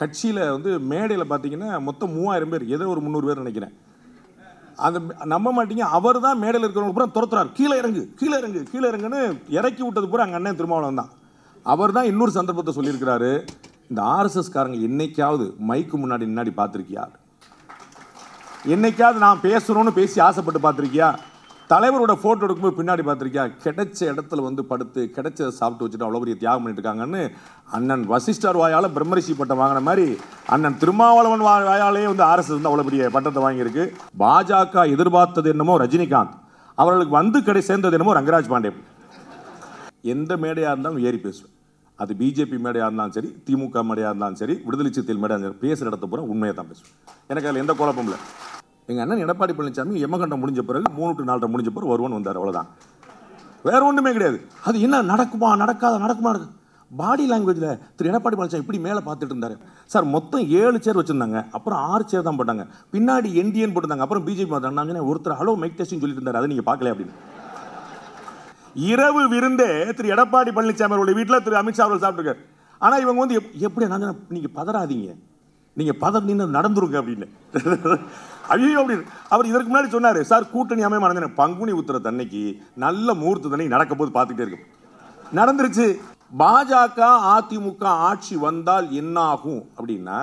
கட்சியில் வந்து மேடையில் பார்த்தீங்கன்னா மொத்தம் 3000 பேர், ஏதோ ஒரு 300 பேர் நினைக்கிறேன். அந்த நம்ப மாட்டீங்க, அவர் தான் மேடையில் இருக்கிறவங்க பூரா துரத்துறாரு, கீழே இறங்கு கீழே இறங்கு கீழே இறங்குன்னு இறக்கி விட்டது பூரா அங்கே அண்ணன் திருமாவளவன் தான். அவர் தான் இன்னொரு சந்தர்ப்பத்தை சொல்லியிருக்கிறாரு, இந்த ஆர்எஸ்எஸ் காரங்க என்னைக்காவது மைக்கு முன்னாடி பார்த்துருக்கியா, என்னைக்காவது நான் பேசணும்னு பேசி ஆசைப்பட்டு பார்த்துருக்கியா, தலைவரோட ஃபோட்டோ எடுக்கும்போது பின்னாடி பார்த்துருக்கியா, கிடைச்ச இடத்துல வந்து படுத்து கிடைச்ச சாப்பிட்டு வச்சுட்டு அவ்வளோ பெரிய தியாகம் பண்ணிட்டு இருக்காங்கன்னு அண்ணன் வசிஷ்டர் வாயால் பிரம்மரிஷி பட்டம் வாங்கின மாதிரி அண்ணன் திருமாவளவன் வாயாலே வந்து ஆர்எஸ்எஸ் வந்து அவ்வளோ பெரிய பட்டத்தை வாங்கியிருக்கு. பாஜக எதிர்பார்த்தது என்னமோ ரஜினிகாந்த், அவர்களுக்கு வந்து சேர்ந்தது என்னமோ ரங்கராஜ் பாண்டே. எந்த மேடையாக இருந்தாலும் ஏறி பேசுவேன். அது பிஜேபி மேடையாக இருந்தாலும் சரி, திமுக மேடையாக இருந்தாலும் சரி, விடுதலை சிறுத்தைகள் மேடையாக இருந்தாலும் பேசுகிற இடத்த பூரா உண்மையை தான் பேசுவேன். எனக்கு அதில் எந்த குழப்பமும் இல்லை. எங்கள் அண்ணன் எடப்பாடி பழனிசாமி எமகண்டம் முடிஞ்ச பிறகு 3 to 4 முடிஞ்ச பிறகு வருவான்னு வந்தார், அவ்வளோதான். வேற ஒன்றுமே கிடையாது. அது என்ன நடக்குமா நடக்குமா பாடி லாங்குவேஜில் திரு எடப்பாடி பழனிசாமி இப்படி மேலே பார்த்துட்டு இருந்தார் சார். மொத்தம் 7 சேர் வச்சுருந்தாங்க, அப்புறம் 6 சேர் தான் போட்டாங்க, பின்னாடி என்டிஎன் போட்டிருந்தாங்க, அப்புறம் பிஜேபி பார்த்தாங்க. நாங்கள் ஒருத்தர் ஹலோ மைக் டெஸ்டிங் சொல்லிட்டு இருந்தார், அதை நீங்கள் பார்க்கல அப்படின்னு. இரவு விருந்தே திரு எடப்பாடி பழனிசாமி அவருடைய வீட்டில் திரு அமித்ஷா அவர்கள் சாப்பிட்டுருக்காரு. ஆனால் இவங்க வந்து எப்படி நாங்கள் நீங்கள் பதறாதீங்க, நீங்கள் பதர் நின்று நடந்துருங்க அப்படின்னு. ஐயோ அப்படின்னு அவர் இதற்கு முன்னாடி சொன்னார், சார் கூட்டணி அமைய பங்குனி உத்திரத்து அன்னைக்கு நல்ல முகூர்த்த தண்ணி நடக்க போது பார்த்துட்டே இருக்கும். நடந்துருச்சு. பாஜக அதிமுக ஆட்சி வந்தால் என்ன ஆகும் அப்படின்னா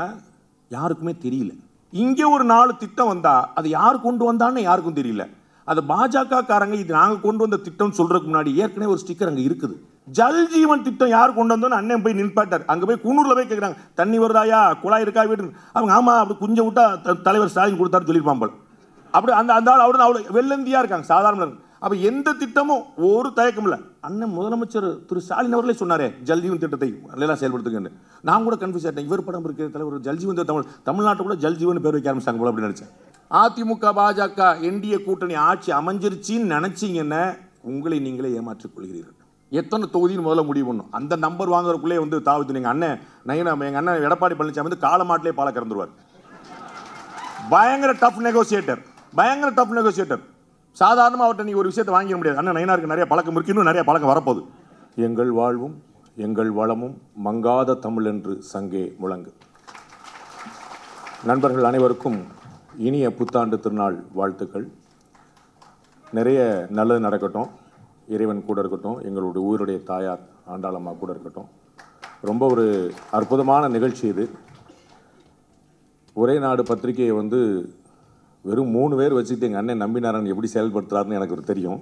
யாருக்குமே தெரியல. இங்கே ஒரு 4 திட்டம் வந்தா அது யார் கொண்டு வந்தான்னு யாருக்கும் தெரியல. அது பாஜக காரங்க இது நாங்கள் கொண்டு வந்த திட்டம் சொல்றதுக்கு முன்னாடி ஏற்கனவே ஒரு ஸ்டிக்கர் அங்கே இருக்குது. ஜல் ஜீவன் திட்டம் யார் கொண்டு வந்தோன்னு அண்ணன் போய் நின்பாட்டார். அங்கே போய் குன்னூரில் போய் கேட்குறாங்க, தண்ணி வருதாயா, குழாய் இருக்கா வீட்டு. அவங்க ஆமாம் அப்படி குஞ்சம் விட்டா தலைவர் ஸ்டாலின் கொடுத்தாரு சொல்லியிருப்பான் போல. அப்படி அந்த ஆள் அவரு அவ்வளோ வெள்ளந்தியாக இருக்காங்க சாதாரண. அப்போ எந்த திட்டமும் ஒரு தயக்கம் இல்லை. அண்ணன் முதலமைச்சர் திரு ஸ்டாலின் அவர்களே சொன்னாரே ஜல் ஜீவன் திட்டத்தை எல்லாம் செயல்படுத்துங்கன்னு. நான் கூட கன்ஃபியூஸ் ஆகிட்டேன், இவர் படம் இருக்கு தலைவர் ஜல் ஜீவன் தமிழ்நாட்டை கூட ஜல் ஜீவன் பேர் வைக்க ஆரம்பிச்சாங்க போல அப்படின்னு நினச்சேன். அதிமுக பாஜக என்டிஏ கூட்டணி ஆட்சி அமைஞ்சிருச்சின்னு நினைச்சிங்கன்னா உங்களை நீங்களே ஏமாற்றிக் கொள்கிறீர்கள். எத்தனை தொகுதின்னு முதல்ல முடிவு பண்ணும். அந்த நம்பர் வாங்குறதுக்குள்ளே வந்து தாவுத்து எங்கள் அண்ணன் எடப்பாடி பழனிசாமி வந்து காலமாட்டிலே பால கறந்துருவார். பயங்கர டஃப் நெகோசியேட்டர். சாதாரணமாக அவர்கிட்ட நீ ஒரு விஷயத்தை வாங்கிட முடியாது. அண்ணன் நயனாருக்கு நிறைய பழக்கம் இருக்கு, இன்னும் நிறைய பழக்கம் வரப்போகுது. எங்கள் வாழ்வும் எங்கள் வளமும் மங்காத தமிழ் என்று சங்கே முழங்கு. நண்பர்கள் அனைவருக்கும் இனிய புத்தாண்டு திருநாள் வாழ்த்துக்கள். நிறைய நல்லது நடக்கட்டும், இறைவன் கூட இருக்கட்டும், எங்களுடைய ஊருடைய தாயார் ஆண்டாளம்மா கூட இருக்கட்டும். ரொம்ப ஒரு அற்புதமான நிகழ்ச்சி இது. ஒரே நாடு பத்திரிகையை வந்து வெறும் 3 பேர் வச்சுக்கிட்டு எங்கள் அண்ணன் நம்பினாரன் எப்படி செயல்படுத்துறாருன்னு எனக்கு தெரியும்.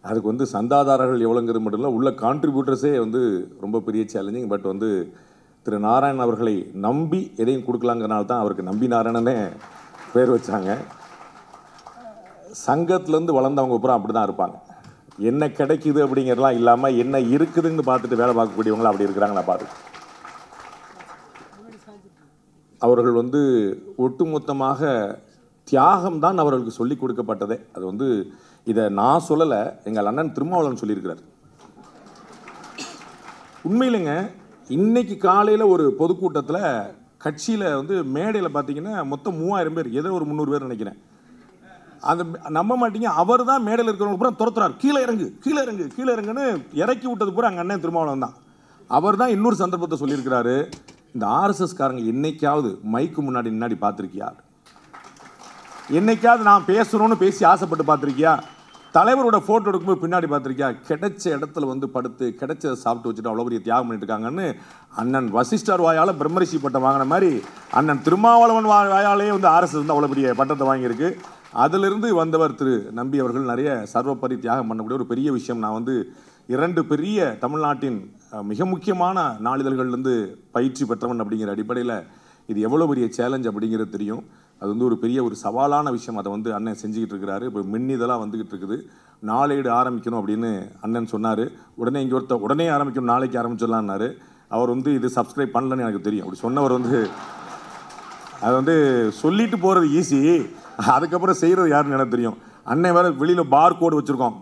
அதுக்கு வந்து சந்தாதாரர்கள் எவ்வளோங்கிறது மட்டும் இல்லை, உள்ள கான்ட்ரிபியூட்டர்ஸே வந்து ரொம்ப பெரிய சேலஞ்சிங். பட் வந்து திரு நாராயணன் அவர்களை நம்பி எதையும் கொடுக்கலாங்கிறனால தான் அவருக்கு நம்பி நாராயணனே பேர் வச்சாங்க. சங்கத்திலேருந்து வளர்ந்தவங்க பூரா அப்படி தான் இருப்பாங்க. என்ன கிடைக்குது அப்படிங்கிறதுலாம் இல்லாமல் என்ன இருக்குதுன்னு பார்த்துட்டு வேலை பார்க்கக்கூடியவங்களாம் அப்படி இருக்கிறாங்க. நான் பார்த்து அவர்கள் வந்து ஒட்டுமொத்தமாக தியாகம்தான் அவர்களுக்கு சொல்லிக் கொடுக்கப்பட்டதே. அது வந்து இதை நான் சொல்லலை, எங்கள் அண்ணன் திருமாவளவன் சொல்லியிருக்கிறார். உண்மையிலேங்க இன்னைக்கு காலையில் ஒரு பொதுக்கூட்டத்தில் கட்சியில் வந்து மேடையில் பார்த்தீங்கன்னா மொத்தம் 3000 பேர், ஏதோ ஒரு 300 பேர் நினைக்கிறேன். அந்த நம்ப மாட்டீங்க, அவர் தான் மேடையில் இருக்கிறவங்க பூரா துரத்துறாரு, கீழே இறங்குன்னு இறக்கி விட்டது பூரா அங்கே அண்ணன் திருமாவளவன் தான். அவர் தான் இன்னொரு சந்தர்ப்பத்தை சொல்லியிருக்கிறாரு, இந்த ஆர்எஸ்எஸ் காரங்க என்னைக்காவது மைக்கு முன்னாடி பார்த்துருக்கியா, என்னைக்காவது நான் பேசணும்னு பேசி ஆசைப்பட்டு பார்த்துருக்கியா, தலைவரோட ஃபோட்டோ எடுக்கும்போது பின்னாடி பார்த்துருக்கியா, கிடைச்ச இடத்துல வந்து படுத்து கிடைச்ச சாப்பிட்டு வச்சுட்டு அவ்வளோ பெரிய தியாகம் பண்ணிட்டு இருக்காங்கன்னு அண்ணன் வசிஷ்டர் வாயால் பிரம்மரிஷி பட்டம் வாங்கின மாதிரி அண்ணன் திருமாவளவன் வாயாலே வந்து ஆர்எஸ்எஸ் வந்து அவ்வளோ பெரிய பட்டத்தை வாங்கியிருக்கு. அதிலிருந்து வந்தவர் திரு நம்பி அவர்கள் நிறைய சர்வப்பரி தியாகம் பண்ணக்கூடிய ஒரு பெரிய விஷயம். நான் வந்து 2 பெரிய தமிழ்நாட்டின் மிக முக்கியமான நாளிதழ்கள்லேருந்து பயிற்சி பெற்றவன் அப்படிங்கிற அடிப்படையில் இது எவ்வளோ பெரிய சேலஞ்ச் அப்படிங்கிறது தெரியும். அது வந்து ஒரு பெரிய ஒரு சவாலான விஷயம். அதை வந்து அண்ணன் செஞ்சுக்கிட்டு இருக்கிறாரு. இப்போ மின்னிதெல்லாம் வந்துக்கிட்டு இருக்குது. நாளேடு ஆரம்பிக்கணும் அப்படின்னு அண்ணன் சொன்னார். உடனே இங்கே உடனே ஆரம்பிக்கணும், நாளைக்கு ஆரம்பிச்சிடலான்னாரு. அவர் வந்து இது சப்ஸ்கிரைப் பண்ணலன்னு எனக்கு தெரியும். அப்படி சொன்னவர் வந்து அது வந்து சொல்லிட்டு போகிறது ஈஸி, அதுக்கப்புறம் செய்கிறது யாருன்னு எனக்கு தெரியும். அண்ணன் வேறு வெளியில் பார் கோடு வச்சுருக்கோம்.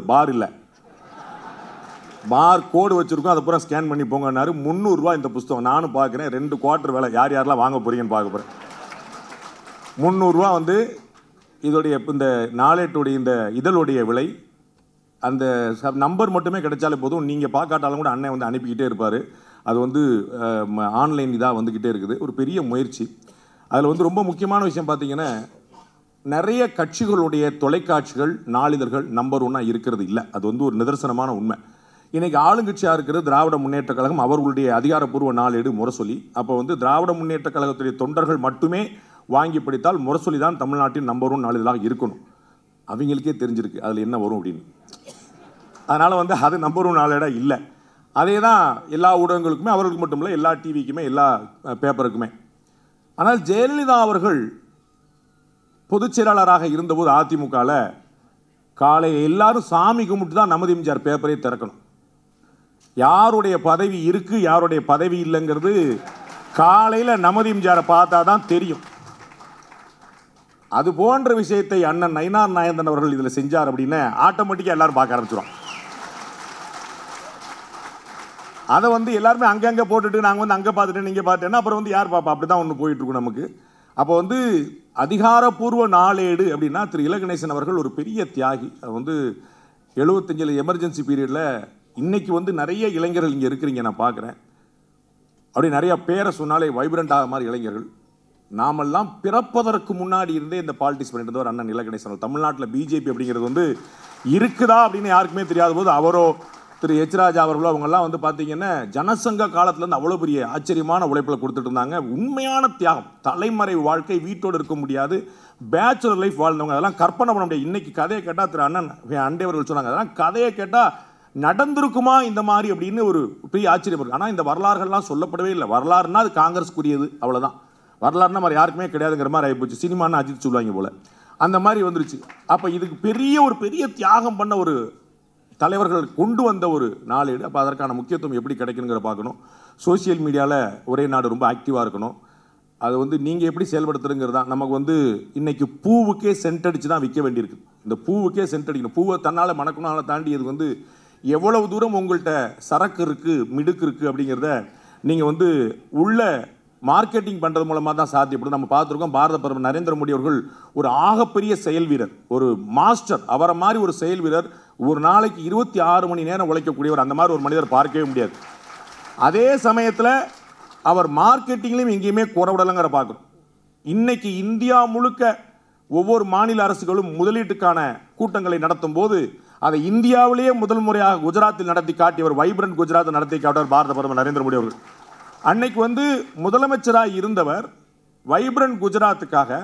பார் இல்லை, பார் கோடு வச்சுருக்கோம். அதை பூரா ஸ்கேன் பண்ணி போங்கன்னாரு. 300 ரூபா இந்த புஸ்தகம். நானும் பார்க்குறேன், 2 குவார்ட்டர் வேலை. யாரெல்லாம் வாங்க போகிறீங்கன்னு பார்க்க போகிறேன். 300 ரூபா வந்து இதோடைய இந்த நாளேட்டுடைய இந்த இதழுடைய விலை. அந்த நம்பர் மட்டுமே கிடைச்சாலே போதும், நீங்கள் பார்க்காட்டாலும் கூட அண்ணன் வந்து அனுப்பிக்கிட்டே இருப்பார். அது வந்து ஆன்லைன் இதாக வந்துக்கிட்டே இருக்குது. ஒரு பெரிய முயற்சி. அதில் வந்து ரொம்ப முக்கியமான விஷயம் பார்த்தீங்கன்னா, நிறைய கட்சிகளுடைய தொலைக்காட்சிகள், நாளிதழ்கள் நம்பர் 1 இருக்கிறது இல்லை. அது வந்து ஒரு நிதர்சனமான உண்மை. இன்றைக்கி ஆளுங்கட்சியாக இருக்கிறது திராவிட முன்னேற்ற கழகம். அவர்களுடைய அதிகாரப்பூர்வ நாளேடு முரசொலி. அப்போ வந்து திராவிட முன்னேற்ற கழகத்துடைய தொண்டர்கள் மட்டுமே வாங்கி படித்தால் முரசொலி தான் தமிழ்நாட்டின் நம்பர் 1 நாளிதழாக இருக்கணும். அவங்களுக்கே தெரிஞ்சிருக்கு அதில் என்ன வரும் அப்படின்னு. அதனால் வந்து அது நம்பர் 1 நாளேடாக இல்லை. அதே தான் எல்லா ஊடகங்களுக்குமே, அவர்களுக்கு மட்டும் இல்லை, எல்லா டிவிக்குமே, எல்லா பேப்பருக்குமே. ஆனால் ஜெயலலிதா அவர்கள் பொதுச் செயலாளராக இருந்தபோது அதிமுகவில் காலை எல்லாரும் சாமி கும்பிட்டு தான் நமது எம்ஜிஆர் பேப்பரே திறக்கணும். யாருடைய பதவி இருக்கு, யாருடைய பதவி இல்லைங்கிறது காலையில் நமது எம்ஜிஆரை பார்த்தா தான் தெரியும். அது போன்ற விஷயத்தை அண்ணன் நயினார் நாகேந்திரன் அவர்கள் இதில் செஞ்சார் அப்படின்னு ஆட்டோமேட்டிக்காக எல்லாரும் பார்க்க ஆரம்பிச்சிடும். அதை வந்து எல்லாருமே அங்கங்கே போட்டுட்டு நாங்கள் வந்து அங்கே பார்த்துட்டு நீங்கள் பார்த்துட்டேன்னா அப்புறம் வந்து யார் பார்ப்பா? அப்படி தான் ஒன்று போயிட்டுருக்கும் நமக்கு. அப்போ வந்து அதிகாரப்பூர்வ நாளேடு அப்படின்னா திரு இலகணேசன் அவர்கள் ஒரு பெரிய தியாகி. அது வந்து 75 எமர்ஜென்சி பீரியடில் இன்னைக்கு வந்து நிறைய இளைஞர்கள் இங்கே இருக்கிறீங்க, நான் பார்க்குறேன். அப்படி நிறைய பேரை சொன்னாலே வைப்ரண்ட் ஆக மாதிரி இளைஞர்கள். நாமெல்லாம் பிறப்பதற்கு முன்னாடி இருந்தே இந்த பாலிடிக்ஸ் பண்ணிட்டு இருந்தவர் அண்ணன் இலகணேசன். தமிழ்நாட்டில் பிஜேபி அப்படிங்கிறது வந்து இருக்குதா அப்படின்னு யாருக்குமே தெரியாத போது அவரோ திரு எச் ராஜா அவர்களோ அவங்கெல்லாம் வந்து பார்த்தீங்கன்னா ஜனசங்க காலத்துலேருந்து அவ்வளோ பெரிய ஆச்சரியமான உழைப்பில் கொடுத்துட்டு இருந்தாங்க. உண்மையான தியாகம். தலைமறை வாழ்க்கை, வீட்டோடு இருக்க முடியாது, பேச்சுலர் லைஃப் வாழ்ந்தவங்க, அதெல்லாம் கற்பனை பண்ண முடியாது. இன்னைக்கு கதையை கேட்டால் திரு அண்ணன் அண்டேவர்கள் சொன்னாங்க, அதெல்லாம் கதையை கேட்டால் நடந்திருக்குமா இந்த மாதிரி அப்படின்னு ஒரு பெரிய ஆச்சரியம் இருக்குது. ஆனால் இந்த வரலாறுகள்லாம் சொல்லப்படவே இல்லை. வரலாறுனா அது காங்கிரஸ்க்குரியது, அவ்வளோதான். வரலாறுனா மாதிரி யாருக்குமே கிடையாதுங்கிற மாதிரி ஆகிப்போச்சு. சினிமான்னு அஜித் சொல்லுவாங்க போல், அந்த மாதிரி வந்துருச்சு. அப்போ இதுக்கு பெரிய தியாகம் பண்ண ஒரு தலைவர்கள் கொண்டு வந்த ஒரு நாளேடு. அப்போ அதற்கான முக்கியத்துவம் எப்படி கிடைக்குங்கிற பார்க்கணும். சோசியல் மீடியாவில் ஒரே நாடு ரொம்ப ஆக்டிவாக இருக்கணும். அது வந்து நீங்கள் எப்படி செயல்படுத்துறங்கிறது தான். நமக்கு வந்து இன்றைக்கி பூவுக்கே சென்ட் அடித்து தான் விற்க வேண்டியிருக்கு. இந்த பூவுக்கே சென்ட் அடிக்கணும். பூவை தன்னால் மணக்கணும். அதை தாண்டி இது வந்து எவ்வளவு தூரம் உங்கள்கிட்ட சரக்கு இருக்குது, மிடுக்கு இருக்குது அப்படிங்கிறத நீங்கள் வந்து உள்ள மார்க்கெட்டிங் பண்ணுறது மூலமாக தான் சாத்தியப்படும். நம்ம பார்த்துருக்கோம், பாரத பிரதமர் நரேந்திர மோடி அவர்கள் ஒரு ஆகப்பெரிய செயல் வீரர், ஒரு மாஸ்டர். அவரை மாதிரி ஒரு செயல் வீரர் ஒரு நாளைக்கு 26 மணி நேரம் உழைக்கக்கூடியவர். அந்த மாதிரி ஒரு மனிதர் பார்க்கவே முடியாது. அதே சமயத்தில் அவர் மார்க்கெட்டிங்லையும் எங்கேயுமே குறவிடலைங்கிற பார்க்கணும். இன்னைக்கு இந்தியா முழுக்க ஒவ்வொரு மாநில அரசுகளும் முதலீட்டுக்கான கூட்டங்களை நடத்தும் போது அதை இந்தியாவிலேயே முதல் முறையாக குஜராத்தில் நடத்தி காட்டியவர், வைப்ரண்ட் குஜராத் நடத்தி காட்டியவர் பாரத பிரதமர் நரேந்திர மோடி அவர்கள். அன்னைக்கு வந்து முதலமைச்சராக இருந்தவர் வைப்ரண்ட் குஜராத்துக்காக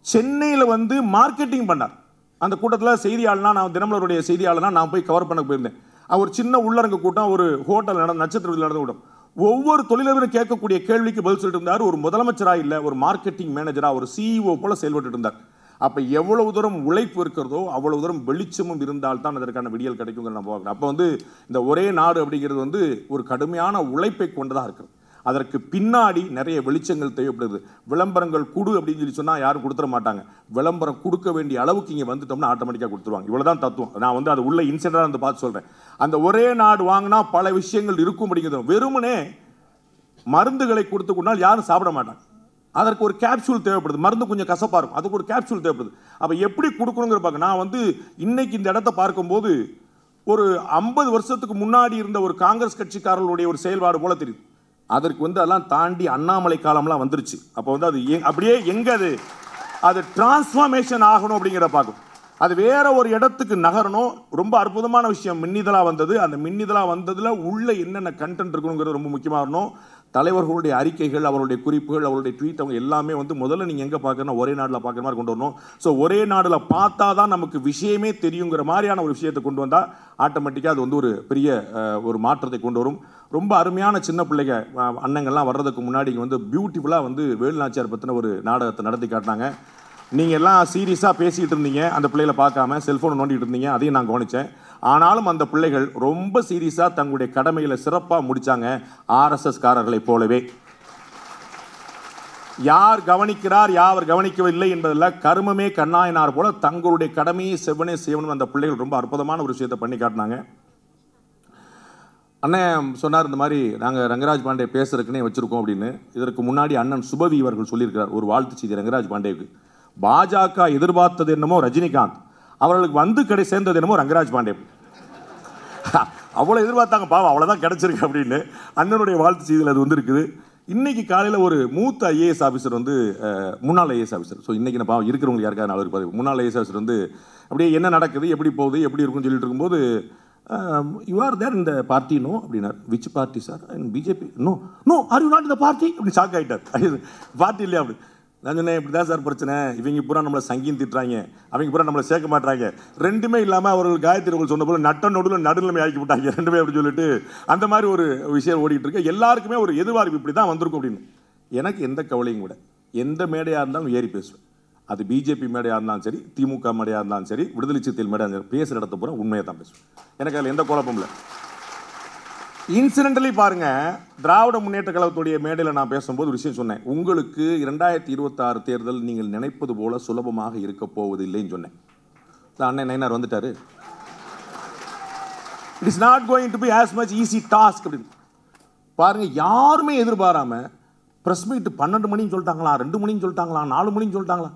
சென்னையில் வந்து மார்க்கெட்டிங் பண்ணார். அந்த கூட்டத்தில் செய்தியாளனா, நான் தினமலருடைய செய்தியாளனா நான் போய் கவர் பண்ண போயிருந்தேன். ஒரு சின்ன உள்ளரங்கு கூட்டம், ஒரு ஹோட்டல் நடந்த, நட்சத்திரத்தில் நடந்த கூட்டம். ஒவ்வொரு தொழிலதிபரும் கேட்கக்கூடிய கேள்விக்கு பதில் சொல்லிட்டு இருந்தார். ஒரு முதலமைச்சராக இல்லை, ஒரு மார்க்கெட்டிங் மேனேஜராக, ஒரு சிஇஓ போல செயல்பட்டு இருந்தார். அப்போ எவ்வளவு தூரம் உழைப்பு இருக்கிறதோ அவ்வளவு தூரம் வெளிச்சமும் இருந்தால்தான் அதற்கான விடியல் கிடைக்குங்கிற நம்ம பார்க்கணும். அப்போ வந்து இந்த ஒரே நாடு அப்படிங்கிறது வந்து ஒரு கடுமையான உழைப்பை கொண்டதாக இருக்கிறது. அதற்கு பின்னாடி நிறைய வெளிச்சங்கள் தேவைப்படுது. விளம்பரங்கள் கொடு அப்படின்னு சொல்லி சொன்னால் யாரும் கொடுத்துட மாட்டாங்க. விளம்பரம் கொடுக்க வேண்டிய அளவுக்கு இங்கே வந்துட்டோம்னா ஆட்டோமேட்டிக்காக கொடுத்துருவாங்க. இவ்வளோதான் தத்துவம். நான் வந்து அது உள்ள இன்சிடென்டாக வந்து பார்த்து சொல்கிறேன். அந்த ஒரே நாடு வாங்கினா பல விஷயங்கள் இருக்கும் அப்படிங்கிறது. வெறுமனே மருந்துகளை கொடுத்து கொண்டால் யாரும் சாப்பிட மாட்டாங்க. அதற்கு ஒரு கேப்சூல் தேவைப்படுது. மருந்து கொஞ்சம் கசப்பாக இருக்கும், அதுக்கு ஒரு கேப்சூல் தேவைப்படுது. அப்போ எப்படி கொடுக்கணுங்கிற பார்க்க நான் வந்து இன்னைக்கு இந்த இடத்த பார்க்கும்போது ஒரு 50 வருஷத்துக்கு முன்னாடி இருந்த ஒரு காங்கிரஸ் கட்சிக்காரர்களுடைய ஒரு செயல்பாடு போல தெரியுது. அதற்கு வந்து அதெல்லாம் தாண்டி அண்ணாமலை காலம்லாம் வந்துருச்சு. அப்போ வந்து அது அப்படியே எங்கே அது டிரான்ஸ்ஃபார்மேஷன் ஆகணும் அப்படிங்கிற பார்க்கணும். அது வேற ஒரு இடத்துக்கு நகரணும். ரொம்ப அற்புதமான விஷயம் மின்னிதழாக வந்தது. அந்த மின்னிதழாக வந்ததில் உள்ள என்னென்ன கண்டென்ட் இருக்கணுங்கிறது ரொம்ப முக்கியமாக இருக்கணும். தலைவர்களுடைய அறிக்கைகள், அவருடைய குறிப்புகள், அவருடைய ட்வீட், அவங்க எல்லாமே வந்து முதல்ல நீங்கள் எங்கே பார்க்கணும், ஒரே நாட்டில் பார்க்குற மாதிரி கொண்டு வரணும். ஸோ ஒரே நாட்டில் பார்த்தா தான் நமக்கு விஷயமே தெரியுங்கிற மாதிரியான ஒரு விஷயத்தை கொண்டு வந்தால் ஆட்டோமேட்டிக்காக அது வந்து ஒரு பெரிய ஒரு மாற்றத்தை கொண்டு வரும். ரொம்ப அருமையான சின்ன பிள்ளைங்க அண்ணங்கள்லாம் வர்றதுக்கு முன்னாடி வந்து பியூட்டிஃபுல்லாக வந்து வேலுநாச்சியார் பற்றின ஒரு நாடகத்தை நடத்தி காட்டினாங்க. நீங்கள் எல்லாம் சீரியஸாக பேசிகிட்டு இருந்தீங்க, அந்த பிள்ளைகளை பார்க்காம செல்ஃபோனை நோண்டிகிட்டு இருந்தீங்க, அதையும் நான் கவனித்தேன். ஆனாலும் அந்த பிள்ளைகள் ரொம்ப சீரியஸாக தங்களுடைய கடமைகளை சிறப்பாக முடித்தாங்க. ஆர்எஸ்எஸ் காரர்களை போலவே யார் கவனிக்கிறார் யார் கவனிக்கவில்லை என்பதில் கருமமே கண்ணாயினார் போல தங்களுடைய கடமையை செவ்வனே செய்யணும். அந்த பிள்ளைகள் ரொம்ப அற்புதமான ஒரு விஷயத்தை பண்ணி காட்டினாங்க. அண்ணன் சொன்னார், இந்த மாதிரி நாங்கள் ரங்கராஜ் பாண்டே பேசுறதுக்குன்னே வச்சுருக்கோம் அப்படின்னு. இதற்கு முன்னாடி அண்ணன் சுபவி அவர்கள் சொல்லியிருக்கிறார் ஒரு வாழ்த்து செய்தி ரங்கராஜ் பாண்டேவுக்கு. பாஜக எதிர்பார்த்தது என்னமோ ரஜினிகாந்த், அவர்களுக்கு வந்து சேர்ந்தது என்னமோ ரங்கராஜ் பாண்டே. அவ்வளோ எதிர்பார்த்தாங்க, பாவம் அவ்வளோதான் கிடச்சிருக்கு அப்படின்னு. அண்ணனுடைய வாழ்த்து செய்தியில் அது வந்து இருக்குது. இன்னைக்கு காலையில் ஒரு மூத்த ஐஏஎஸ் ஆஃபீஸர் வந்து, முன்னாள் ஐஏஎஸ் ஆஃபீஸர், ஸோ இன்னைக்கு நான் பாவம் இருக்கிறவங்க யாருக்காவது 4 பேர், முன்னாள் ஐஏஎஸ் ஆஃபீஸர் வந்து அப்படியே என்ன நடக்குது, எப்படி போகுது, எப்படி இருக்குன்னு சொல்லிட்டு இருக்கும்போது, யூ ஆர் தேர் இந்த பார்ட்டி நோ அப்படின்னார். Which party sir? BJP. No no, are you not இந்த பார்ட்டி அப்படி ஷாக் ஆகிட்டார். பார்ட்டி இல்லையா அப்படி. நான் சொன்னேன், இப்படி தான் சார் பிரச்சனை, இவங்க பூரா நம்மளை சங்கின்னு திட்டுறாங்க, அவங்க பூரா நம்மளை சேர்க்க மாட்டாங்க, ரெண்டுமே இல்லாமல் அவர்கள் காயத்ரி அவர்கள் சொன்ன போல நட்ட நடுநிலைமை ஆக்கி விட்டாங்க ரெண்டுமே அப்படின்னு சொல்லிட்டு அந்த மாதிரி ஒரு விஷயம் ஓடிட்டு இருக்கு. எல்லாருக்குமே ஒரு எதிர்பார்ப்பு இப்படி தான் வந்திருக்கும் அப்படின்னு. எனக்கு எந்த கவலையும் கூட, எந்த மேடையாக இருந்தாலும் ஏறி பேசுவேன். அது பிஜேபி மேடையாக இருந்தாலும் சரி, திமுக மேடையாக இருந்தாலும் சரி, விடுதலை சிறுத்தைகள் மேடையாக இருந்தாலும் பேசுகிற இடத்த பூரா உண்மையை தான் பேசுவேன். எனக்கு அதில் எந்த குழப்பமும் இல்லை. இன்சிடென்டலி பாருங்க, திராவிட முன்னேற்ற கழகத்துடைய மேடையில் நான் பேசும்போது ஒரு விஷயம் சொன்னேன். உங்களுக்கு 2026 தேர்தல் நீங்கள் நினைப்பது போல சுலபமாக இருக்க போவதில்லைன்னு சொன்னேன். அண்ணன் நயினார் வந்துட்டாரு. It is not going to be as much easy task அப்படின்னு பாருங்க. யாருமே எதிர்பாராம பிரஸ் மீட் 12 மணின்னு சொல்லிட்டாங்களா, 2 மணின்னு சொல்லிட்டாங்களா, 4 மணின்னு சொல்லிட்டாங்களா.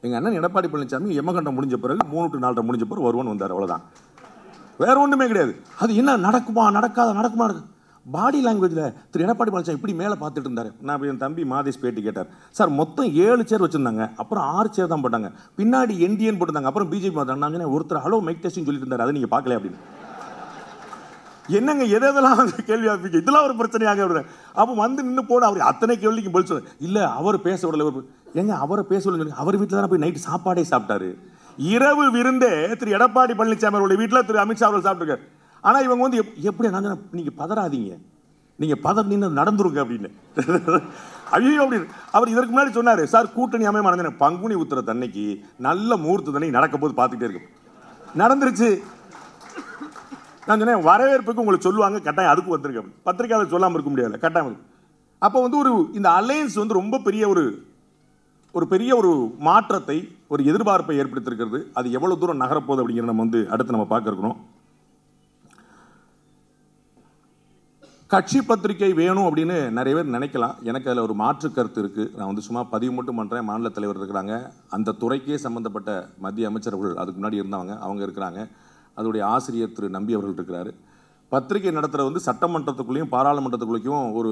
எங்கள் அண்ணன் எடப்பாடி பழனிசாமி எமகண்டம் முடிஞ்ச பிறகு 3 to 4 முடிஞ்ச பிறகு வருவான்னு வந்தார், அவ்வளோதான், வேற ஒன்றுமே கிடையாது. அது என்ன நடக்குமா நடக்காத நடக்குமா பாடி லாங்குவேஜில் திரு எடப்பாடி பழனிசாமி இப்படி மேலே பார்த்துட்டு இருந்தார். நான் என் தம்பி மாதேஷ் பேட்டி கேட்டார். சார் மொத்தம் 7 சேர் வச்சுருந்தாங்க, அப்புறம் 6 சேர் தான் போட்டாங்க, பின்னாடி என்டிஎன் போட்டிருந்தாங்க, அப்புறம் பிஜேபி பார்த்தாங்க. நான் சொன்னேன், ஒருத்தர் ஹலோ மைக் டெஸ்டிங் சொல்லிட்டு இருந்தார், அதை நீங்கள் பார்க்கல அப்படின்னு. என்னங்க எதெல்லாம் வந்து கேள்வி ஆரம்பிக்க, இதெல்லாம் ஒரு பிரச்சனையாக வருது. அப்போ வந்து நின்று போன அவர் அத்தனை கேள்விக்கு பதில் சொல்ல இல்லை, அவர் பேச விடல. ஏங்க அவரை பேச விடல, அவர் வீட்டில் தானே போய் நைட்டு சாப்பாடே சாப்பிட்டாரு. இரவு விருந்தே திரு எடப்பாடி பழனிசாமி அவருடைய வீட்டில் திரு அமித்ஷா அவர்கள் சாப்பிட்டுருக்காரு. ஆனால் இவங்க வந்து எப்படி, நான் நீங்கள் பதறாதீங்க, நீங்கள் பதறினு நடந்துருங்க அப்படின்னு. ஐயோ அப்படின்னு. அவர் இதற்கு முன்னாடி சொன்னார், சார் கூட்டணி அமைய நடந்த பங்குனி உத்திரத்து அன்னைக்கு நல்ல முகூர்த்த தண்ணி நடக்க போது பார்த்துக்கிட்டே இருக்கும், நடந்துருச்சு. நான் சொன்னேன், வரவேற்புக்கு உங்களுக்கு சொல்லுவாங்க, கட்டாயம் அதுக்கு வந்துருங்க. பத்திரிகையாளர் சொல்லாமல் இருக்க முடியாது, கட்டாயம். அப்போ வந்து இந்த அலையன்ஸ் வந்து ரொம்ப பெரிய ஒரு மாற்றத்தை, ஒரு எதிர்பார்ப்பை ஏற்படுத்தியிருக்கிறது. அது எவ்வளவு தூரம் நகரப்போகுது அப்படிங்கிற நம்ம வந்து அடுத்து நம்ம பார்க்க இருக்கணும். கட்சி பத்திரிகை வேணும் அப்படின்னு நிறைய பேர் நினைக்கலாம். எனக்கு அதில் ஒரு மாற்று கருத்து இருக்குது. நான் வந்து சும்மா பதிவு மட்டும் பண்ணுறேன். மாநில தலைவர் இருக்கிறாங்க, அந்த துறைக்கே சம்பந்தப்பட்ட மத்திய அமைச்சர்கள் அதுக்கு முன்னாடி இருந்தவங்க, அவங்க இருக்கிறாங்க. அதோடைய ஆசிரியர் திரு நம்பி அவர்கள் இருக்கிறாரு. பத்திரிகை நடத்துகிற வந்து சட்டமன்றத்துக்குள்ளேயும் பாராளுமன்றத்துக்குள்ளேயும் ஒரு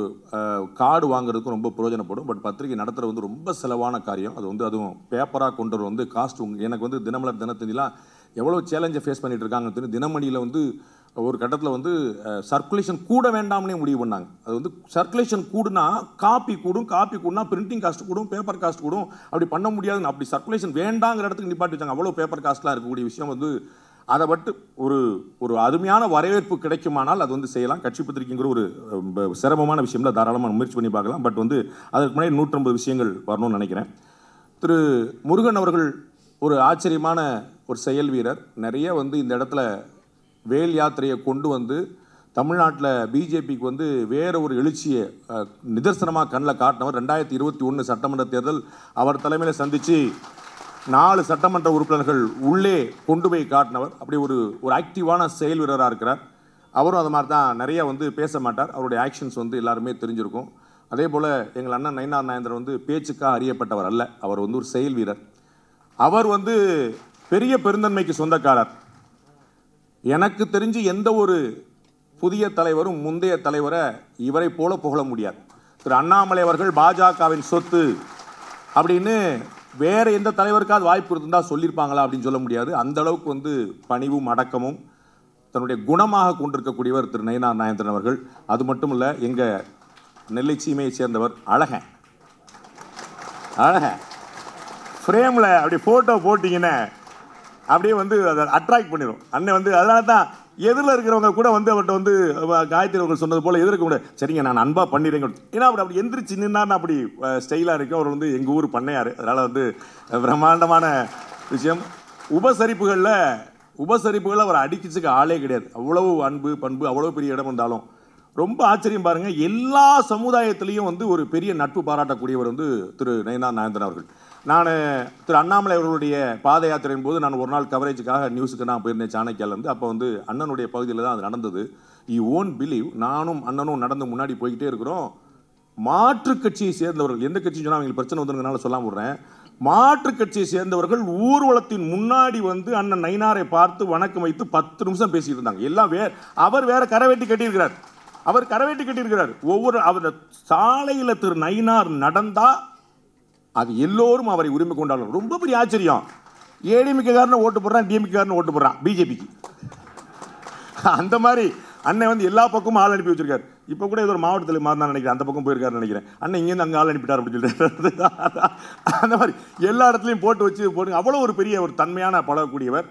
கார்டு வாங்குறதுக்கும் ரொம்ப பிரயோஜனப்படும். பட் பத்திரிகை நடத்துகிற வந்து ரொம்ப செலவான காரியம். அது வந்து அதுவும் பேப்பராக கொண்டு வர வந்து காஸ்ட். எனக்கு வந்து தினமலர் தினத்தந்திலாம் எவ்வளோ சேலஞ்சை ஃபேஸ் பண்ணிட்டு இருக்காங்கன்னு தெரியும். தினமணியில் வந்து ஒரு கட்டத்தில் வந்து சர்க்குலேஷன் கூட வேண்டாம்னே முடிவு பண்ணாங்க. அது வந்து சர்க்குலேஷன் கூடுனா காப்பி கூடுனா பிரிண்டிங் காஸ்ட் கூடும், பேப்பர் காஸ்ட் கூடும். அப்படி பண்ண முடியாதுன்னு அப்படி சர்க்குலேஷன் வேண்டாங்கிற இடத்துக்கு நிப்பாட்டி வச்சாங்க. அவ்வளோ பேப்பர் காஸ்ட்லாம் இருக்கக்கூடிய விஷயம் வந்து அதை பட்டு ஒரு அருமையான வரவேற்பு கிடைக்குமானால் அது வந்து செய்யலாம். கட்சி பத்திரிகைங்கிற ஒரு சிரமமான விஷயம்ல தாராளமாக முயற்சி பண்ணி பார்க்கலாம். பட் வந்து அதற்கு முன்னாடி 150 விஷயங்கள் வரணும்னு நினைக்கிறேன். திரு முருகன் அவர்கள் ஒரு ஆச்சரியமான ஒரு செயல் வீரர். நிறைய வந்து இந்த இடத்துல வேல் யாத்திரையை கொண்டு வந்து தமிழ்நாட்டில் பிஜேபிக்கு வந்து வேற ஒரு எழுச்சியை நிதர்சனமாக கண்ணில் காட்டினவர். 2021 சட்டமன்ற தேர்தல் அவர் தலைமையில் சந்தித்து 4 சட்டமன்ற உறுப்பினர்கள் உள்ளே கொண்டு போய் காட்டினவர். அப்படி ஒரு ஆக்டிவான செயல் வீரராக இருக்கிறார். அவரும் அது மாதிரி தான், நிறைய வந்து பேச மாட்டார். அவருடைய ஆக்ஷன்ஸ் வந்து எல்லாருமே தெரிஞ்சிருக்கும். அதே போல் எங்கள் அண்ணன் நயினார் நாகேந்திரன் வந்து பேச்சுக்காக அறியப்பட்டவர் அல்ல, அவர் வந்து ஒரு செயல் வீரர். அவர் வந்து பெரிய பெருந்தன்மைக்கு சொந்தக்காரர். எனக்கு தெரிஞ்சு எந்த ஒரு புதிய தலைவரும் முந்தைய தலைவரை இவரை போல புகழ முடியாது. திரு அண்ணாமலை அவர்கள் பாஜகவின் சொத்து அப்படின்னு வேற எந்த தலைவருக்காவது வாய்ப்பு இருந்தால் சொல்லியிருப்பாங்களா அப்படின்னு சொல்ல முடியாது. அந்த அளவுக்கு வந்து பணிவும் அடக்கமும் தன்னுடைய குணமாக கொண்டிருக்கக்கூடியவர் திரு நயினார் நாகேந்திரன் அவர்கள். அது மட்டும் இல்லை, எங்கள் நெல்லை சீமையை சேர்ந்தவர். அழகன் ஃப்ரேமில் அப்படி ஃபோட்டோ போட்டிங்கன்னா அப்படியே வந்து அதை அட்ராக்ட் பண்ணிடும் அண்ணன் வந்து. அதனால தான் எதிரில் இருக்கிறவங்க கூட வந்து அவர்கிட்ட வந்து காயத்ரி அவர்கள் சொன்னது போல் எதிர்க்க கூட சரிங்க நான் அன்பாக பண்ணிடுறேங்க. ஏன்னா அப்படி எந்திரிச்சு நின்னான்னு அப்படி ஸ்டைலாக இருக்கும். அவர் வந்து எங்கள் ஊர் பண்ணையார். அதனால் வந்து பிரம்மாண்டமான விஷயம். உபசரிப்புகளில் அவர் அடிக்கிச்சுக்கு ஆளே கிடையாது. அவ்வளவு அன்பு பண்பு, அவ்வளோ பெரிய இடம் இருந்தாலும் ரொம்ப ஆச்சரியம் பாருங்கள். எல்லா சமுதாயத்திலையும் வந்து ஒரு பெரிய நட்பு பாராட்டக்கூடியவர் வந்து திரு நயினார் நாகேந்திரன் அவர்கள். நான் திரு அண்ணாமலை அவர்களுடைய பாத யாத்திரையின் போது நான் ஒரு நாள் கவரேஜுக்காக நியூஸுக்கு நான் போயிருந்தேன் சாணக்கியாலேருந்து. அப்போ வந்து அண்ணனுடைய பகுதியில் தான் அது நடந்தது. யூ ஓன்ட் பிலீவ், நானும் அண்ணனும் நடந்து முன்னாடி போய்கிட்டே இருக்கிறோம். மாற்று கட்சியை சேர்ந்தவர்கள், எந்த கட்சி சொன்னால் அவங்களுக்கு பிரச்சனை வந்துருங்கனால சொல்லாமல் விடுறேன், மாற்று கட்சியை சேர்ந்தவர்கள் ஊர்வலத்தின் முன்னாடி வந்து அண்ணன் நயினாரை பார்த்து வணக்கம் வைத்து 10 நிமிஷம் பேசிட்டு இருந்தாங்க. எல்லாம் அவர் வேற கரவேட்டி கட்டியிருக்கிறார். அவர் கரவேட்டி கட்டியிருக்கிறார். ஒவ்வொரு அவர் சாலையில் திரு நயினார் நடந்தா அது எல்லோரும் அவரை உரிமை கொண்டாடுறாங்க. ரொம்ப பெரிய ஆச்சரியம். ஏடிஎம்கேக்காரனை ஓட்டு போடுறான், டிஎம்கேக்காரனை ஓட்டு போடுறான் பிஜேபிக்கு. அந்த மாதிரி அண்ணன் வந்து எல்லா பக்கமும் ஆள் அனுப்பி வச்சிருக்காரு. இப்போ கூட ஏதோ ஒரு மாவட்டத்தில் மாறினா நினைக்கிறேன், அந்த பக்கம் போயிருக்காருன்னு நினைக்கிறேன். அண்ணன் இங்கேருந்து அங்கே ஆள் அனுப்பிட்டார் அப்படின்னு சொல்லிட்டு அந்த மாதிரி எல்லா இடத்துலையும் போட்டு அவ்வளோ ஒரு பெரிய ஒரு தன்மையான பழகக்கூடியவர்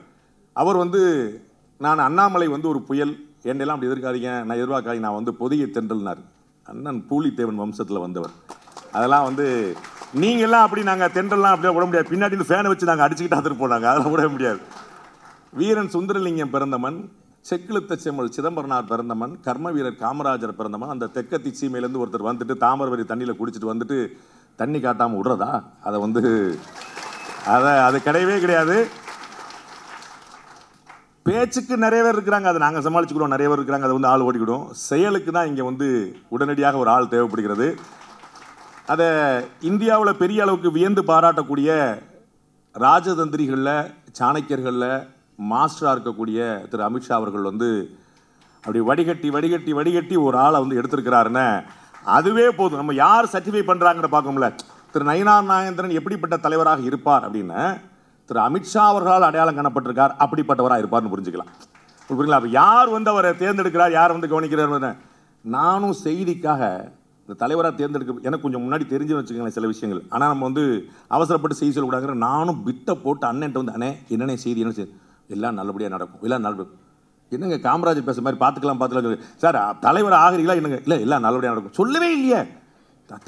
அவர். வந்து நான் அண்ணாமலை வந்து ஒரு புயல் என்னெல்லாம் அப்படி எதிர்க்காதீங்க, நான் எதிர்பார்க்காதீங்க, நான் வந்து பொதிகை தென்றல்னார். அண்ணன் பூலித்தேவன் வம்சத்தில் வந்தவர். அதெல்லாம் வந்து நீங்கள் எல்லாம் அப்படி நாங்கள் தென்றல்லாம் அப்படியே விட முடியாது. பின்னாடி இந்த ஃபேனை வச்சு நாங்கள் அடிச்சுக்கிட்டு அதில் போனாங்க, அதெல்லாம் விட முடியாது. வீரன் சுந்தரலிங்கம் பிறந்தமன், செக்கிழுத்த செம்மல் சிதம்பரனார் பிறந்தமன், கர்ம வீரர் காமராஜர் பிறந்தமன். அந்த தெற்கத்தி சீமையிலேருந்து ஒருத்தர் வந்துட்டு தாமரவரி தண்ணியில் குடிச்சிட்டு வந்துட்டு தண்ணி காட்டாமல் விடுறதா? அதை வந்து அது கிடையவே கிடையாது. பேச்சுக்கு நிறைய பேர் இருக்கிறாங்க, அதை நாங்கள் சமாளிச்சுக்கிறோம். நிறைய பேர் இருக்கிறாங்க, அதை வந்து ஆள் ஓடிக்கிடும். செயலுக்கு தான் இங்கே வந்து உடனடியாக ஒரு ஆள் தேவைப்படுகிறது. அதை இந்தியாவில் பெரிய அளவுக்கு வியந்து பாராட்டக்கூடிய ராஜதந்திரிகளில் சாணக்கியர்களில் மாஸ்டராக இருக்கக்கூடிய திரு அமித்ஷா அவர்கள் வந்து அப்படி வடிகட்டி ஒரு ஆளை வந்து எடுத்திருக்கிறாருன்னு அதுவே போதும். நம்ம யார் சர்டிஃபை பண்ணுறாங்கன்னு பார்க்கணும்ல. திரு நயினார் நாகேந்திரன் எப்படிப்பட்ட தலைவராக இருப்பார் அப்படின்னு திரு அமித்ஷா அவர்களால் அடையாளம் காணப்பட்டிருக்கார், அப்படிப்பட்டவராக இருப்பார்னு புரிஞ்சுக்கலாம். புரியுங்களா? அப்போ யார் வந்து அவரை தேர்ந்தெடுக்கிறார், யார் வந்து கவனிக்கிறார்? நானும் செய்திக்காக இந்த தலைவராக தேர்ந்தெடுக்க எனக்கு கொஞ்சம் முன்னாடி தெரிஞ்சு வச்சுக்கோங்களேன் சில விஷயங்கள். ஆனால் நம்ம வந்து அவசரப்பட்டு செய்தி சொல்லக்கூடாதுங்கிற நானும் பிட்டை போட்டு அண்ணன்ட்ட வந்து அண்ணே என்னென்ன செய்தி என்ன செய்ய எல்லாம் நல்லபடியாக நடக்கும், எல்லாம் நல்ல என்னங்க காமராஜர் பேசுகிற மாதிரி பார்த்துக்கலாம் சார். தலைவர் ஆகிறீங்களா என்னங்க? இல்லை எல்லாம் நல்லபடியாக நடக்கும். சொல்லவே இல்லையே.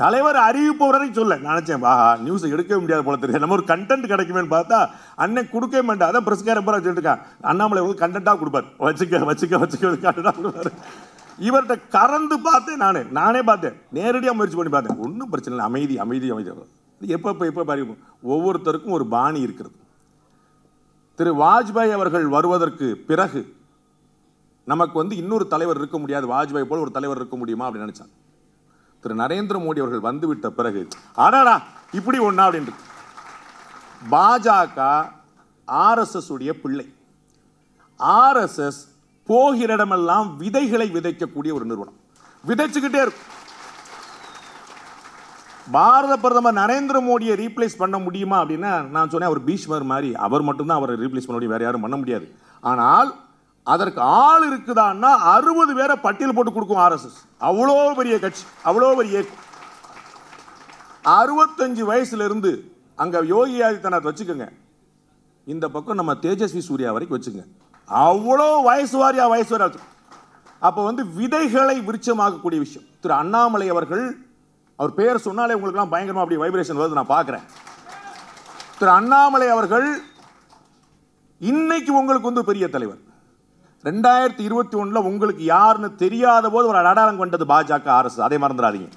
தலைவர் அறிவிப்பு வரைக்கும் சொல்ல நினச்சேன். நியூஸை எடுக்கவே முடியாது போல தெரியும், நம்ம ஒரு கண்டென்ட் கிடைக்குமேன்னு பார்த்தா அண்ணன் கொடுக்கவே மாட்டேன். அதான் பிரஸ்கார பூரா சொல்லிட்டுருக்கான், அண்ணாமலை வந்து கண்டென்ட்டாக கொடுப்பார், வச்சுக்க கண்டென்ட்டாக கொடுப்பார். இவர்கிட்ட கறந்து பார்த்தேன், நானே பார்த்தேன், நேரடியாக முயற்சி பண்ணி பார்த்தேன். ஒன்றும் பிரச்சனை இல்லை, அமைதி. எப்போ பாருங்க, ஒவ்வொருத்தருக்கும் ஒரு பாணி இருக்கிறது. திரு வாஜ்பாய் அவர்கள் வருவதற்கு பிறகு நமக்கு வந்து இன்னொரு தலைவர் இருக்க முடியாது, வாஜ்பாய் போல ஒரு தலைவர் இருக்க முடியுமா அப்படின்னு நினைச்சாங்க. திரு நரேந்திர மோடி அவர்கள் வந்துவிட்ட பிறகு ஆடாடா இப்படி ஒண்ணா அப்படின்னு. பாஜக ஆர்எஸ்எஸ் உடைய பிள்ளை. ஆர்எஸ்எஸ் போகிற இடமெல்லாம் விதைகளை விதைக்கக்கூடிய ஒரு நிறுவனம், விதைச்சுக்கிட்டே இருக்கும். பாரத பிரதமர் நரேந்திர மோடியை ரீப்ளேஸ் பண்ண முடியுமா அப்படின்னா நான் சொன்னேன், அவர் பீஷ்மர் மாதிரி, அவர் மட்டும்தான் அவரை ரீப்ளேஸ் பண்ண முடியும், வேற யாரும் பண்ண முடியாது. ஆனால் அதற்கு ஆள் இருக்குதான்னா 60 பேரை பட்டியல் போட்டு கொடுக்கும் ஆர்எஸ்எஸ். அவ்வளோ பெரிய கட்சி, அவ்வளோ பெரிய இயக்கம். 65 வயசுல இருந்து அங்க யோகி ஆதித்யநாத் வச்சுக்கோங்க, இந்த பக்கம் நம்ம தேஜஸ்வி சூர்யா வரைக்கும் வச்சுக்கோங்க, அவ்வளோ வயசு வாரியா அப்போ வந்து விதைகளை விருட்சமாக்கக்கூடிய விஷயம். திரு அண்ணாமலை அவர்கள், அவர் பேர் சொன்னாலே உங்களுக்குலாம் பயங்கரமா அப்படி வைப்ரேஷன் வருது, நான் பார்க்குறேன். திரு அண்ணாமலை அவர்கள் இன்னைக்கு உங்களுக்கு வந்து பெரிய தலைவர். 2021 உங்களுக்கு யாருன்னு தெரியாத போது ஒரு அடையாளம் கொண்டது பாஜக ஆர்எஸ், அதை மறந்துடாதீங்க.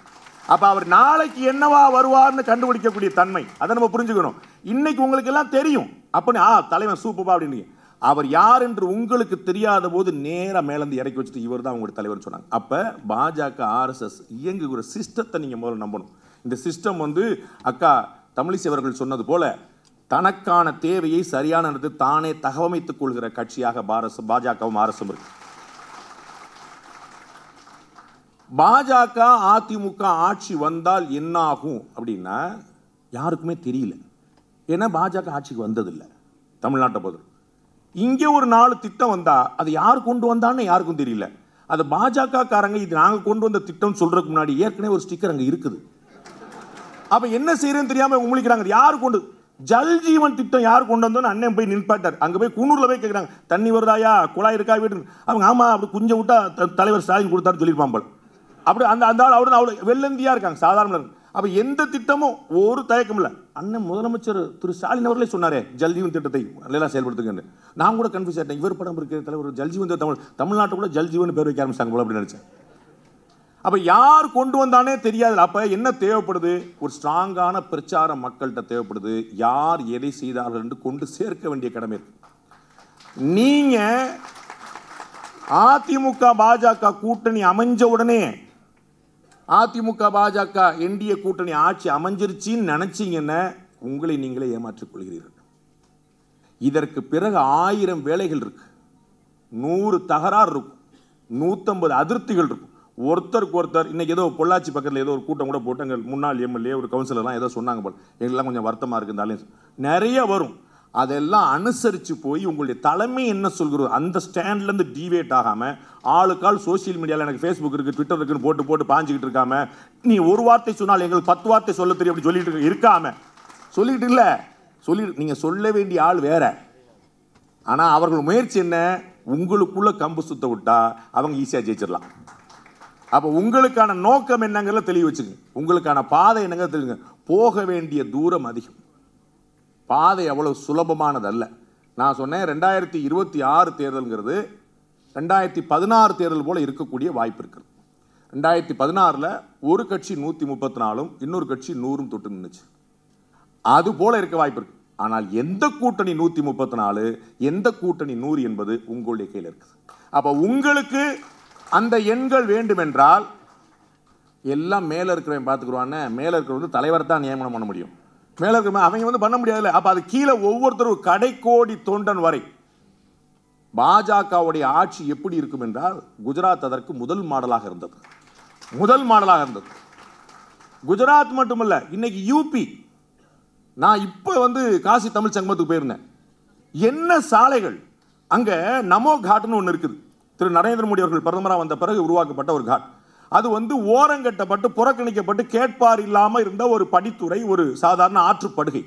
அப்ப அவர் நாளைக்கு என்னவா வருவார்னு கண்டுபிடிக்கக்கூடிய தன்மை, அதை நம்ம புரிஞ்சுக்கணும். இன்னைக்கு உங்களுக்கு எல்லாம் தெரியும், அப்படி தலைவன் சூப்பரா அப்படின்னு. அவர் யார் என்று உங்களுக்கு தெரியாத போது நேரா மேலேருந்து இறக்கி வச்சுட்டு இவர் தான் உங்களுடைய தலைவர் சொன்னாங்க. அப்ப பாஜக ஆர்எஸ்எஸ் இயங்குகிற சிஸ்டத்தை நீங்க முதல்ல நம்பணும். இந்த சிஸ்டம் வந்து அக்கா தமிழிசை அவர்கள் சொன்னது போல தனக்கான தேவையை சரியான நேரத்தில் தானே தகவமைத்துக் கொள்கிற கட்சியாக பாஜகவும் ஆர்எஸ்எஸும் இருக்கு. பாஜக அதிமுக ஆட்சி வந்தால் என்ன ஆகும் அப்படின்னா யாருக்குமே தெரியல. ஏன்னா பாஜக ஆட்சிக்கு வந்ததில்லை தமிழ்நாட்டை பொறுத்து. இங்கே ஒரு 4 திட்டம் வந்தா அது யார் கொண்டு வந்தான்னு யாருக்கும் தெரியல. அது பாஜக காரங்க இது நாங்கள் கொண்டு வந்த திட்டம் சொல்றதுக்கு முன்னாடி ஏற்கனவே ஒரு ஸ்டிக்கர் அங்கே இருக்குது. அப்ப என்ன செய்யறேன்னு தெரியாம உமிழிக்கிறாங்க. யார் கொண்டு ஜல் ஜீவன் திட்டம் யார் கொண்டு வந்தோன்னு அண்ணன் போய் நின்பாட்டார். அங்கே போய் குன்னூர்ல போய் கேட்குறாங்க, தண்ணி வருதாயா, குழாய் இருக்கா வீட்டு? அவங்க ஆமா அப்படி குஞ்சம் விட்டா தலைவர் ஸ்டாலின் கொடுத்தாரு சொல்லியிருப்பாங்க. அப்படி அந்த ஆள் அவ்வளோ வெள்ளந்தியா இருக்காங்க, சாதாரண. அப்ப எந்த திட்டமும் ஒரு தயக்கம் இல்லை. அண்ணன் முதலமைச்சர் திரு ஸ்டாலின் அவர்களே சொன்னாரே ஜல் ஜீவன் திட்டத்தை எல்லாம் செயல்படுத்துங்க. நான் கூட கன்ஃபியூஸ் ஆயிட்டேன், இவர் படம் இருக்கிற தலைவர் ஜல் ஜீவன் தமிழ்நாட்டு கூட ஜல் ஜீவன் பேர் வைக்க ஆரம்பிச்சாங்க போல அப்படின்னு நினைச்சேன். அப்ப யார் கொண்டு வந்தானே தெரியாது. அப்ப என்ன தேவைப்படுது? ஒரு ஸ்ட்ராங்கான பிரச்சாரம் மக்கள்கிட்ட தேவைப்படுது. யார் எதை செய்தார்கள் என்று கொண்டு சேர்க்க வேண்டிய கடமை இருக்கு. நீங்க அதிமுக பாஜக கூட்டணி அமைஞ்ச உடனே, அதிமுக பாஜக என்டிஏ கூட்டணி ஆட்சி அமைஞ்சிருச்சின்னு நினைச்சீங்கன்னா உங்களை நீங்களே ஏமாற்றிக் கொள்கிறீர்கள். இதற்கு பிறகு 1000 வேலைகள் இருக்கு, 100 தகராறு இருக்கும், 150 அதிருப்திகள் இருக்கும். ஒருத்தருக்கு ஒருத்தர் இன்னைக்கு ஏதோ பொள்ளாச்சி பக்கத்தில் ஏதோ ஒரு கூட்டம் கூட போட்டு எங்கள் முன்னாள் எம்எல்ஏ ஒரு கவுன்சிலர்லாம் ஏதோ சொன்னாங்க போல், எங்கெல்லாம் கொஞ்சம் வருத்தமாக இருக்குந்தாலும் நிறைய வரும். அதெல்லாம் அனுசரித்து போய் உங்களுடைய தலைமை என்ன சொல்கிறது அந்த ஸ்டாண்ட்லேருந்து டிவேட் ஆகாமல், ஆளுக்கால் சோசியல் மீடியாவில் எனக்கு ஃபேஸ்புக் இருக்குது ட்விட்டர் இருக்குன்னு போட்டு பாஞ்சிக்கிட்டு இருக்காம, நீ ஒரு வார்த்தை சொன்னால் எங்களுக்கு 10 வார்த்தை சொல்ல தெரியும் அப்படி சொல்லிட்டு இருக்காம சொல்லிட்டு இல்லை நீங்கள் சொல்ல வேண்டிய ஆள் வேற. ஆனால் அவர்கள் முயற்சி என்ன, உங்களுக்குள்ள கம்பு சுத்த விட்டா அவங்க ஈஸியாக ஜெயிச்சிடலாம். அப்போ உங்களுக்கான நோக்கம் என்னங்கிறத தெளிவு வச்சுங்க, உங்களுக்கான பாதை என்னங்கிறத தெரியுங்க. போக வேண்டிய தூரம் அதிகம், பாதை அவ்வளவு சுலபமானதல்ல. நான் சொன்னேன் 2026 தேர்தல்ங்கிறது 2016 தேர்தல் போல இருக்கக்கூடிய வாய்ப்பு இருக்குது. 2016 ஒரு கட்சி 134 இன்னொரு கட்சி 100 தொட்டு நின்றுச்சு, அது போல இருக்க வாய்ப்பு இருக்கு. ஆனால் எந்த கூட்டணி 134 எந்த கூட்டணி 100 என்பது உங்களுடைய கையில் இருக்குது. அப்போ உங்களுக்கு அந்த எண்கள் வேண்டுமென்றால் எல்லாம் மேலே இருக்கிறவன் பார்த்துக்குருவான்னு, மேலே இருக்கிறவங்க தலைவர் தான் நியமனம் பண்ண முடியும், மேலே இருக்கிற அவங்க பண்ண முடியாதுல்ல. அப்போ அது கீழே ஒவ்வொருத்தரும் கடைக்கோடி தொண்டன் வரை பாஜகவுடைய ஆட்சி எப்படி இருக்கும் என்றால், குஜராத் அதற்கு முதல் மாடலாக இருந்தது. குஜராத் மட்டுமல்ல, இன்னைக்கு யூபி. நான் இப்போ காசி தமிழ் சங்கமத்துக்கு போயிருந்தேன். என்ன சாலைகள் அங்கே, நமோ காட்னு ஒன்று இருக்குது. திரு நரேந்திர மோடி அவர்கள் பிரதமராக வந்த பிறகு உருவாக்கப்பட்ட ஒரு காட். அது ஓரங்கட்டப்பட்டு புறக்கணிக்கப்பட்டு கேட்பார் இல்லாமல் இருந்த ஒரு படித்துறை, ஒரு சாதாரண ஆற்றுப்படுகை.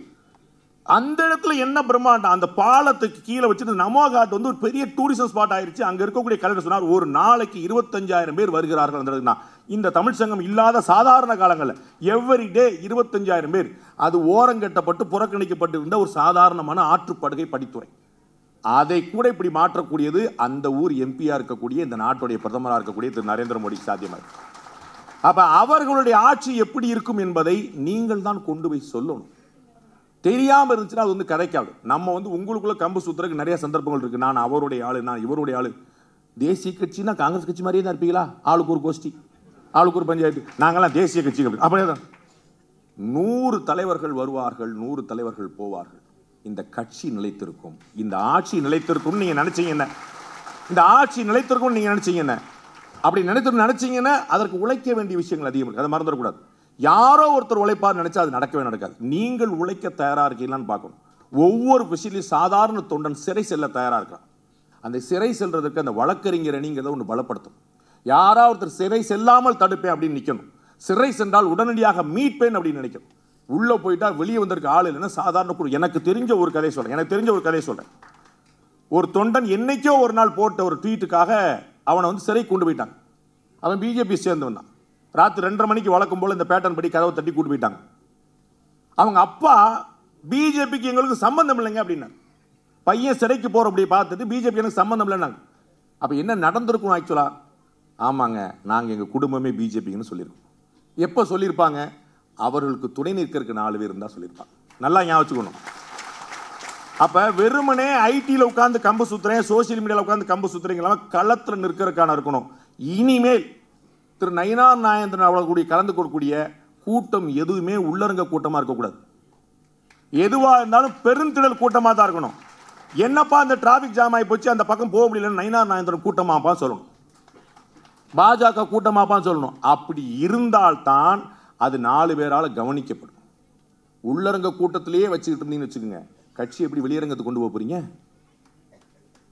அந்த இடத்துல என்ன பிரம்மாண்டம், அந்த பாலத்துக்கு கீழே வச்சுட்டு நமோ காட் ஒரு பெரிய டூரிசம் ஸ்பாட் ஆயிருச்சு. அங்கே இருக்கக்கூடிய கலைஞர் சொன்னார், ஒரு நாளைக்கு 25,000 பேர் வருகிறார்கள். இந்த தமிழ் சங்கம் இல்லாத சாதாரண காலங்களில் எவ்ரி டே 25,000 பேர். அது ஓரங்கட்டப்பட்டு புறக்கணிக்கப்பட்டு இருந்த ஒரு சாதாரணமான ஆற்றுப்படுகை படித்துறை. அதை கூட இப்படி மாற்றக்கூடியது அந்த ஊர் எம்பியா இருக்கக்கூடிய, இந்த நாட்டுடைய பிரதமராக இருக்கக்கூடிய திரு நரேந்திர மோடி சாத்தியமாக. அப்ப அவர்களுடைய ஆட்சி எப்படி இருக்கும் என்பதை நீங்கள் தான் கொண்டு போய் சொல்லணும். தெரியாம இருந்துச்சுன்னா அது கதைக்காது. நம்ம உங்களுக்குள்ள கம்பு சுத்துறதுக்கு நிறைய சந்தர்ப்பங்கள் இருக்கு. நான் அவருடைய ஆளு, நான் இவருடைய ஆளு. தேசிய கட்சினா காங்கிரஸ் கட்சி மாதிரியே தான் இருப்பீங்களா? ஆளுக்கு ஒரு கோஷ்டி, ஆளுக்கு ஒரு பஞ்சாயத்து, நாங்கெல்லாம் தேசிய கட்சி அப்படியே தான். 100 தலைவர்கள் வருவார்கள், 100 தலைவர்கள் போவார்கள். இந்த கட்சி நிலைத்திருக்கும், இந்த ஆட்சி நிலைத்திருக்கும். நீங்க நினைச்சீங்க என்ன, இந்த ஆட்சி நிலைத்திருக்கும் நீங்க நினைச்சீங்க என்ன, அப்படி நினைச்சீங்கன்னா அதற்கு உழைக்க வேண்டிய விஷயங்கள் அதிகம் இருக்கு, அதை மறந்துடக்கூடாது. யாரோ ஒருத்தர் உழைப்பார் நினைச்சா அது நடக்கவே நடக்காது. நீங்கள் உழைக்க தயாரா இருக்கீங்களான்னு பார்க்கணும். ஒவ்வொரு விஷயத்திலும் சாதாரண தொண்டன் சிறை செல்ல தயாரா இருக்கான். அந்த சிறை செல்றதுக்கு அந்த வழக்கறிஞர் அணிங்கிறத ஒன்று பலப்படுத்தும். யாராவது ஒருத்தர் சிறை செல்லாமல் தடுப்பேன் அப்படின்னு நிற்கணும். சிறை சென்றால் உடனடியாக மீட்பேன் அப்படின்னு நினைக்கணும். உள்ள போயிட்டா வெளியே வந்திருக்க ஆள் இல்லைன்னா சாதாரண எனக்கு தெரிஞ்ச ஒரு கதை சொல்றேன். ஒரு தொண்டன் என்னைக்கோ ஒரு நாள் போட்ட ஒரு ட்வீட்டுக்காக அவனை சிறை கொண்டு போயிட்டாங்க. அவன் பிஜேபி சேர்ந்தவன் தான். ராத்திரி 2:30 மணிக்கு வழக்கம் போல இந்த பேட்டர்ன் படி கதவை தட்டி கூட்டு போயிட்டாங்க. அவங்க அப்பா பிஜேபிக்கு எங்களுக்கு சம்பந்தம் இல்லைங்க அப்படின்னா, பையன் சிறைக்கு போற அப்படி பார்த்துட்டு பிஜேபி எனக்கு சம்பந்தம் இல்லைன்னாங்க. அப்ப என்ன நடந்திருக்கும் ஆக்சுவலா? ஆமாங்க, நாங்க எங்க குடும்பமே பிஜேபின்னு சொல்லியிருக்கோம். எப்ப சொல்லியிருப்பாங்க? அவர்களுக்கு துணை நிற்கிறதுக்கு 4 பேர் இருந்தா சொல்லியிருப்பாங்க. நல்லா ஞாபகம் வச்சுக்கணும். அப்ப வெறுமனே ஐடியில் உட்கார்ந்து கம்பு சுத்துறேன், சோசியல் மீடியாவில் உட்கார்ந்து கம்பு சுத்துறீங்க, களத்தில் நிற்கிறதுக்கான இருக்கணும். இனிமேல் திரு நயினார் நாகேந்திரன் அவர்களுடைய கலந்து கொள்ளக்கூடிய கூட்டம் எதுவுமே உள்ளரங்க கூட்டமா இருக்கக்கூடாது. எதுவா இருந்தாலும் பெருந்திடல் கூட்டமா தான் இருக்கணும். என்னப்பா இந்த டிராபிக் ஜாம் ஆகி போச்சு, அந்த பக்கம் போக முடியல, நயினார் நாகேந்திரன் கூட்டமாப்பா சொல்லணும், பாஜக கூட்டமாப்பா சொல்லணும். அப்படி இருந்தால்தான் அது 4 பேரால கவனிக்கப்படும். உள்ளரங்க கூட்டத்திலேயே வச்சுக்கிட்டு இருந்தீங்கன்னு வச்சுக்கோங்க, கட்சி எப்படி வெளியரங்கத்துக்கு கொண்டு போக போறீங்க?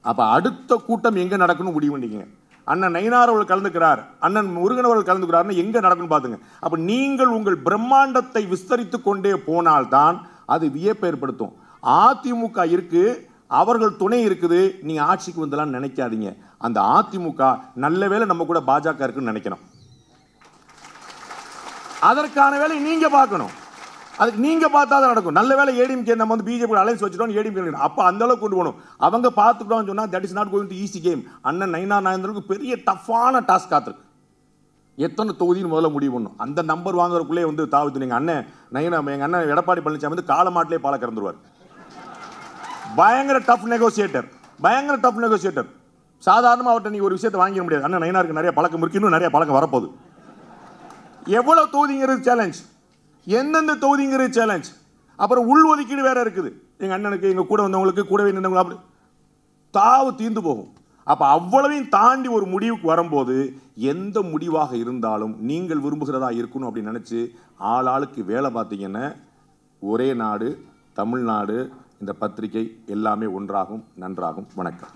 அப்ப அடுத்த கூட்டம் எங்க நடக்கணும் முடிவு பண்ணிக்கங்க. அண்ணன் நயினார் அவர்கள் கலந்துக்கிறார், அண்ணன் முருகன் அவர்கள் கலந்துக்கிறார்னு எங்க நடக்கணும் பாத்துங்க. அப்ப நீங்கள் உங்கள் பிரம்மாண்டத்தை விஸ்தரித்துக் கொண்டே போனால்தான் அது வியப்பை ஏற்படுத்தும். அதிமுக இருக்கு, அவர்கள் துணை இருக்குது, நீங்க ஆட்சிக்கு வந்தெல்லாம் நினைக்காதீங்க. அந்த அதிமுக நல்ல வேளை நம்ம கூட பாஜக இருக்குன்னு நினைக்கணும். அதற்கான வேலை நீங்க பார்க்கணும். அதுக்கு நீங்க பார்த்தா தான் நடக்கும். நல்ல வேலை ஏடிஎம்கே நம்ம பிஜேபி அலைன்ஸ் வச்சுட்டோம், ஏடிஎம்கே அப்ப அந்த அளவுக்கு கொண்டு போகணும். அவங்க பார்த்துக்கிட்டோம்னு சொன்னா that is not going to easy game. அண்ணன் நயினார் நாகேந்திரனுக்கு பெரிய டஃப்பான டாஸ்க் காத்திருக்கு. எத்தனை தொகுதின்னு முதல்ல முடிவு பண்ணும். அந்த நம்பர் வாங்குறதுக்குள்ளே தாவுத்து. எங்க அண்ணன் எடப்பாடி பழனிசாமி காலமாட்டிலே பால கறந்துருவார். பயங்கர டஃப் நெகோசியேட்டர். சாதாரணமாக அவர்கிட்ட நீ ஒரு விஷயத்தை வாங்கிட முடியாது. அண்ணன் நயினாருக்கு நிறைய பழக்கம் இருக்கு, இன்னும் நிறைய பழக்கம் வரப்போகுது. எவ்வளவு தொகுதிங்கிறது சேலஞ்ச், எந்தெந்த தொகுதிங்கிறது சேலஞ்ச். அப்புறம் உள் ஒதுக்கீடு வேற இருக்குது. எங்க அண்ணனுக்கு, எங்க கூட வந்தவங்களுக்கு, கூடவே நின்றவங்க அப்படி தாவு தீர்ந்து போகும். அப்ப அவ்வளவையும் தாண்டி ஒரு முடிவுக்கு வரும்போது எந்த முடிவாக இருந்தாலும் நீங்கள் விரும்புகிறதா இருக்கணும் அப்படின்னு நினைச்சு ஆளாளுக்கு வேலை பார்த்தீங்கன்னா ஒரே நாடு தமிழ்நாடு, இந்த பத்திரிகை எல்லாமே ஒன்றாகும், நன்றாகும். வணக்கம்.